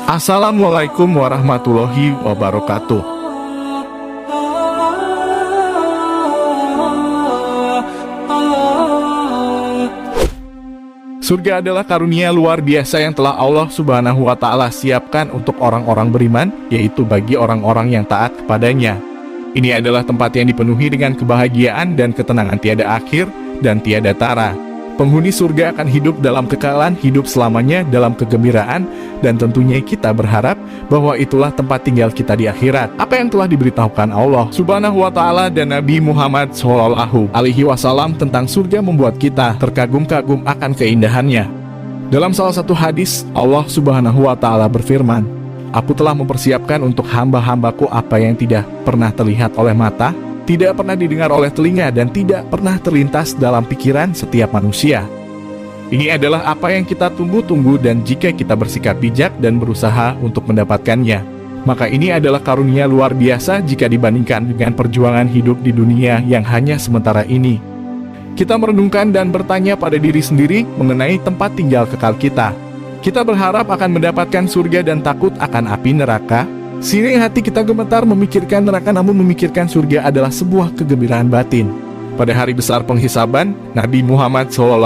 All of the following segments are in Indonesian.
Assalamualaikum warahmatullahi wabarakatuh. Surga adalah karunia luar biasa yang telah Allah Subhanahu wa Ta'ala siapkan untuk orang-orang beriman, yaitu bagi orang-orang yang taat kepadanya. Ini adalah tempat yang dipenuhi dengan kebahagiaan dan ketenangan tiada akhir dan tiada tara. Penghuni surga akan hidup dalam kekekalan, hidup selamanya dalam kegembiraan, dan tentunya kita berharap bahwa itulah tempat tinggal kita di akhirat. Apa yang telah diberitahukan Allah Subhanahu wa Ta'ala dan Nabi Muhammad SAW tentang surga membuat kita terkagum-kagum akan keindahannya. Dalam salah satu hadis, Allah Subhanahu wa Ta'ala berfirman, "Aku telah mempersiapkan untuk hamba-hambaku apa yang tidak pernah terlihat oleh mata, tidak pernah didengar oleh telinga, dan tidak pernah terlintas dalam pikiran setiap manusia." Ini adalah apa yang kita tunggu-tunggu, dan jika kita bersikap bijak dan berusaha untuk mendapatkannya, maka ini adalah karunia luar biasa jika dibandingkan dengan perjuangan hidup di dunia yang hanya sementara ini. Kita merenungkan dan bertanya pada diri sendiri mengenai tempat tinggal kekal kita. Kita berharap akan mendapatkan surga dan takut akan api neraka. Sering hati kita gemetar memikirkan neraka, namun memikirkan surga adalah sebuah kegembiraan batin. Pada hari besar penghisaban, Nabi Muhammad SAW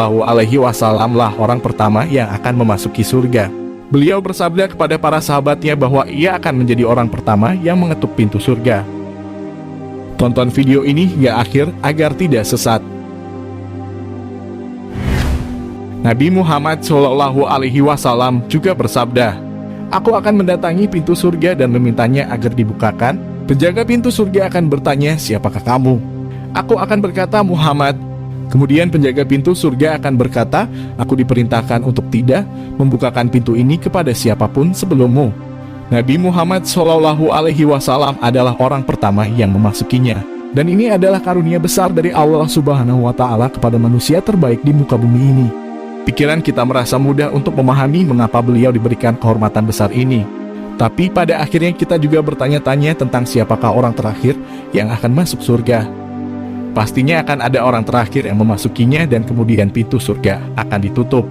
lah orang pertama yang akan memasuki surga. Beliau bersabda kepada para sahabatnya bahwa ia akan menjadi orang pertama yang mengetuk pintu surga. Tonton video ini hingga akhir agar tidak sesat. Nabi Muhammad SAW juga bersabda, "Aku akan mendatangi pintu surga dan memintanya agar dibukakan. Penjaga pintu surga akan bertanya, 'Siapakah kamu?' Aku akan berkata, 'Muhammad.' Kemudian penjaga pintu surga akan berkata, 'Aku diperintahkan untuk tidak membukakan pintu ini kepada siapapun sebelummu.'" Nabi Muhammad SAW adalah orang pertama yang memasukinya. Dan ini adalah karunia besar dari Allah Subhanahu wa Ta'ala kepada manusia terbaik di muka bumi ini. Pikiran kita merasa mudah untuk memahami mengapa beliau diberikan kehormatan besar ini. Tapi pada akhirnya kita juga bertanya-tanya tentang siapakah orang terakhir yang akan masuk surga. Pastinya akan ada orang terakhir yang memasukinya dan kemudian pintu surga akan ditutup.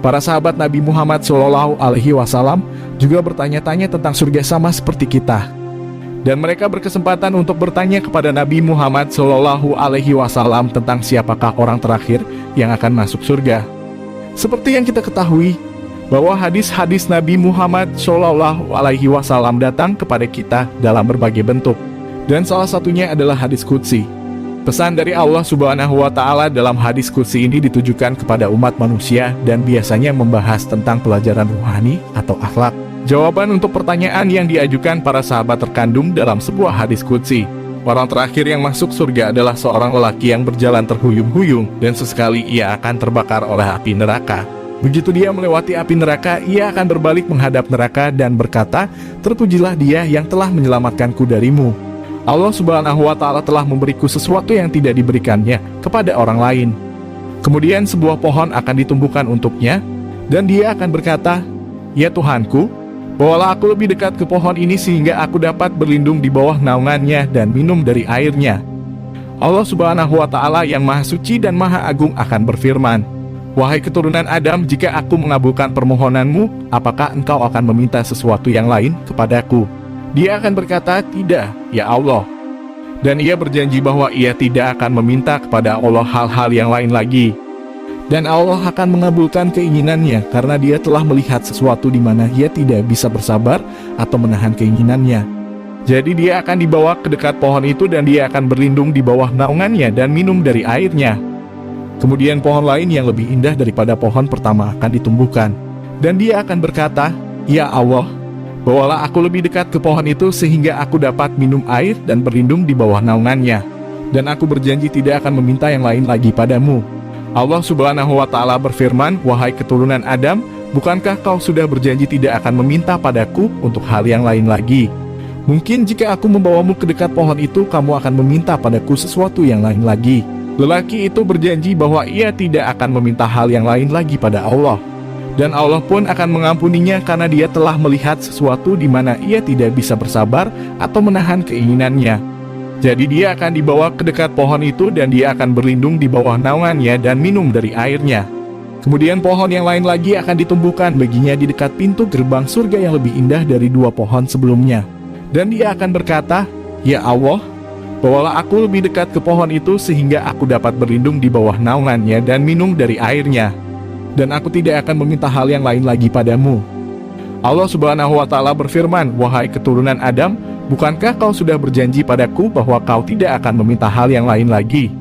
Para sahabat Nabi Muhammad SAW juga bertanya-tanya tentang surga sama seperti kita. Dan mereka berkesempatan untuk bertanya kepada Nabi Muhammad SAW tentang siapakah orang terakhir yang akan masuk surga. Seperti yang kita ketahui, bahwa hadis-hadis Nabi Muhammad SAW datang kepada kita dalam berbagai bentuk. Dan salah satunya adalah hadis qudsi. Pesan dari Allah Subhanahu wa Ta'ala dalam hadis qudsi ini ditujukan kepada umat manusia dan biasanya membahas tentang pelajaran ruhani atau akhlak. Jawaban untuk pertanyaan yang diajukan para sahabat terkandung dalam sebuah hadis qudsi. Orang terakhir yang masuk surga adalah seorang lelaki yang berjalan terhuyung-huyung dan sesekali ia akan terbakar oleh api neraka. Begitu dia melewati api neraka, ia akan berbalik menghadap neraka dan berkata, "Terpujilah dia yang telah menyelamatkanku darimu. Allah Subhanahu wa Ta'ala telah memberiku sesuatu yang tidak diberikannya kepada orang lain." Kemudian sebuah pohon akan ditumbuhkan untuknya, dan dia akan berkata, "Ya Tuhanku, bawalah aku lebih dekat ke pohon ini sehingga aku dapat berlindung di bawah naungannya dan minum dari airnya." Allah Subhanahu wa Ta'ala yang Maha Suci dan Maha Agung akan berfirman, "Wahai keturunan Adam, jika aku mengabulkan permohonanmu, apakah engkau akan meminta sesuatu yang lain kepadaku?" Dia akan berkata, "Tidak, ya Allah." Dan ia berjanji bahwa ia tidak akan meminta kepada Allah hal-hal yang lain lagi. Dan Allah akan mengabulkan keinginannya karena dia telah melihat sesuatu di mana ia tidak bisa bersabar atau menahan keinginannya. Jadi dia akan dibawa ke dekat pohon itu dan dia akan berlindung di bawah naungannya dan minum dari airnya. Kemudian pohon lain yang lebih indah daripada pohon pertama akan ditumbuhkan. Dan dia akan berkata, "Ya Allah, bawalah aku lebih dekat ke pohon itu sehingga aku dapat minum air dan berlindung di bawah naungannya. Dan aku berjanji tidak akan meminta yang lain lagi padamu." Allah Subhanahu wa Ta'ala berfirman, "Wahai keturunan Adam, bukankah kau sudah berjanji tidak akan meminta padaku untuk hal yang lain lagi? Mungkin jika aku membawamu ke dekat pohon itu, kamu akan meminta padaku sesuatu yang lain lagi." Lelaki itu berjanji bahwa ia tidak akan meminta hal yang lain lagi pada Allah. Dan Allah pun akan mengampuninya karena dia telah melihat sesuatu di mana ia tidak bisa bersabar atau menahan keinginannya. Jadi dia akan dibawa ke dekat pohon itu dan dia akan berlindung di bawah naungannya dan minum dari airnya. Kemudian pohon yang lain lagi akan ditumbuhkan baginya di dekat pintu gerbang surga yang lebih indah dari 2 pohon sebelumnya. Dan dia akan berkata, "Ya Allah, bawalah aku lebih dekat ke pohon itu sehingga aku dapat berlindung di bawah naungannya dan minum dari airnya. Dan aku tidak akan meminta hal yang lain lagi padamu." Allah Subhanahu wa Ta'ala berfirman, "Wahai keturunan Adam, bukankah kau sudah berjanji padaku bahwa kau tidak akan meminta hal yang lain lagi?"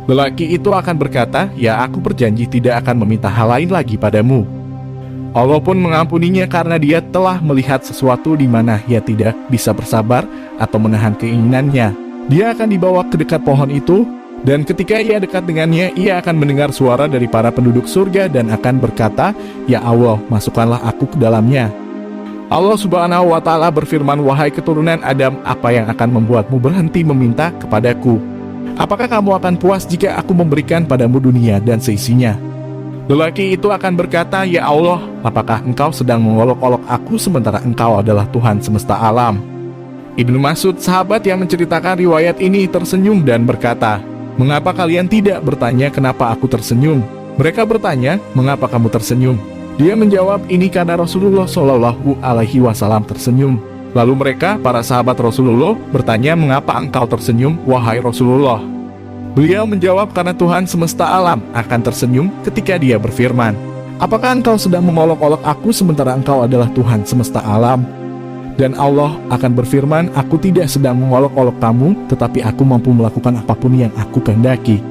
Lelaki itu akan berkata, "Ya, aku berjanji tidak akan meminta hal lain lagi padamu." Allah pun mengampuninya karena dia telah melihat sesuatu di mana ia tidak bisa bersabar atau menahan keinginannya. Dia akan dibawa ke dekat pohon itu, dan ketika ia dekat dengannya, ia akan mendengar suara dari para penduduk surga dan akan berkata, "Ya Allah, masukkanlah aku ke dalamnya." Allah Subhanahu wa Ta'ala berfirman, "Wahai keturunan Adam, apa yang akan membuatmu berhenti meminta kepadaku? Apakah kamu akan puas jika aku memberikan padamu dunia dan seisinya?" Lelaki itu akan berkata, "Ya Allah, apakah engkau sedang mengolok-olok aku sementara engkau adalah Tuhan semesta alam?" Ibnu Mas'ud, sahabat yang menceritakan riwayat ini, tersenyum dan berkata, "Mengapa kalian tidak bertanya kenapa aku tersenyum?" Mereka bertanya, "Mengapa kamu tersenyum?" Dia menjawab, "Ini karena Rasulullah Shallallahu Alaihi Wasallam tersenyum." Lalu mereka, para sahabat Rasulullah, bertanya, "Mengapa engkau tersenyum, wahai Rasulullah?" Beliau menjawab, "Karena Tuhan semesta alam akan tersenyum ketika dia berfirman, 'Apakah engkau sedang mengolok-olok aku sementara engkau adalah Tuhan semesta alam?' Dan Allah akan berfirman, 'Aku tidak sedang mengolok-olok kamu, tetapi aku mampu melakukan apapun yang aku kehendaki.'"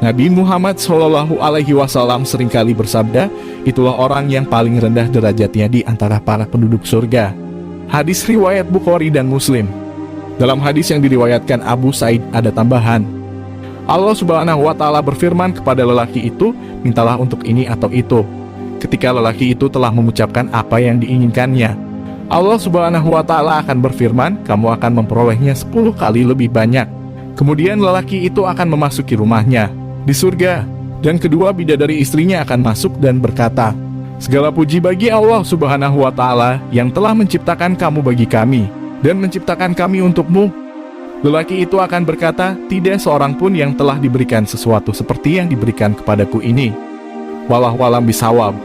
Nabi Muhammad Shallallahu Alaihi Wasallam seringkali bersabda, "Itulah orang yang paling rendah derajatnya di antara para penduduk surga." Hadis riwayat Bukhari dan Muslim. Dalam hadis yang diriwayatkan Abu Said ada tambahan, Allah Subhanahu wa Ta'ala berfirman kepada lelaki itu, "Mintalah untuk ini atau itu." Ketika lelaki itu telah mengucapkan apa yang diinginkannya, Allah Subhanahu wa Ta'ala akan berfirman, "Kamu akan memperolehnya 10 kali lebih banyak." Kemudian lelaki itu akan memasuki rumahnya di surga, dan kedua bidadari istrinya akan masuk dan berkata, "Segala puji bagi Allah Subhanahu wa Ta'ala yang telah menciptakan kamu bagi kami dan menciptakan kami untukmu." Lelaki itu akan berkata, "Tidak seorang pun yang telah diberikan sesuatu seperti yang diberikan kepadaku ini." Wallahu a'lam bishawab.